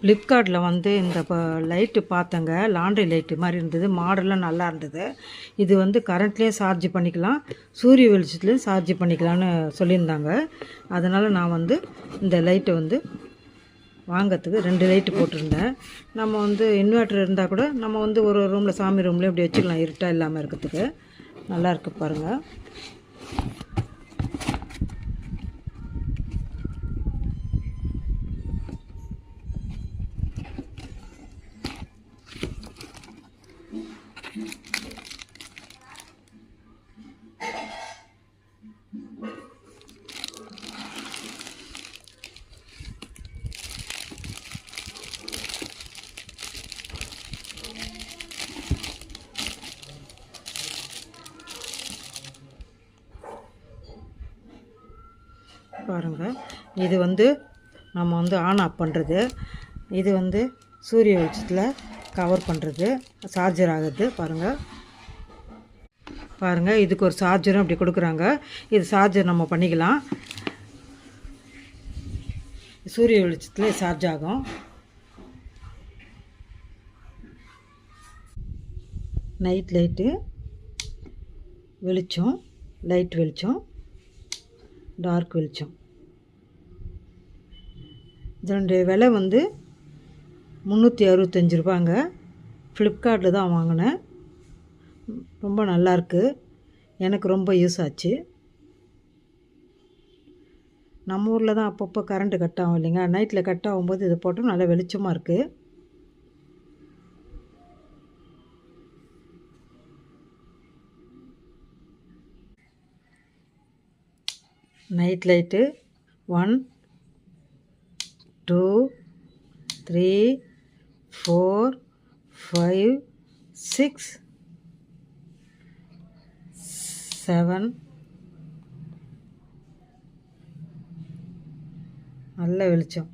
ஃப்ளிப்கார்ட்டில் வந்து இந்த லைட்டு பார்த்தேங்க. லாண்ட்ரி லைட்டு மாதிரி இருந்தது. மாடல்லாம் நல்லா இருந்தது. இது வந்து கரண்ட்லேயே சார்ஜ் பண்ணிக்கலாம், சூரிய வெளிச்சத்துலேயும் சார்ஜ் பண்ணிக்கலான்னு சொல்லியிருந்தாங்க. அதனால் நான் வந்து இந்த லைட்டை வந்து வாங்கிறதுக்கு 2 லைட்டு போட்டிருந்தேன். நம்ம வந்து இன்வெர்ட்டர் இருந்தால் கூட நம்ம வந்து ஒரு ரூமில் சாமி ரூம்லேயும் இப்படி வச்சுக்கலாம், இருட்டாக இல்லாமல் இருக்கிறதுக்கு. நல்லா இருக்குது பாருங்கள். பாருங்கள், இது வந்து நம்ம வந்து ஆன் ஆஃப் பண்ணுறது. இது வந்து சூரிய வெளிச்சத்தில் கவர் பண்ணுறது, சார்ஜர் ஆகுது. பாருங்கள், இதுக்கு ஒரு சார்ஜரும் அப்படி கொடுக்குறாங்க. இது சார்ஜர் நம்ம பண்ணிக்கலாம், சூரிய வெளிச்சத்தில் சார்ஜ் ஆகும். நைட் லைட்டு வெளிச்சம், லைட் வெளிச்சம், டார்க் வெளிச்சம். இதனுடைய விலை வந்து 365 ரூபாங்க. ஃப்ளிப்கார்ட்டில் தான் வாங்கினேன். ரொம்ப நல்லாயிருக்கு, எனக்கு ரொம்ப யூஸ் ஆச்சு. நம்ம ஊரில் தான் அப்பப்போ கரண்ட்டு கட் ஆகும் இல்லைங்க, நைட்டில் கட் ஆகும்போது இதை போட்டால் நல்லா வெளிச்சமாக இருக்குது. நைட் லைட்டு 1 2 3 4 5 6 7 நல்ல வெளிச்சம்.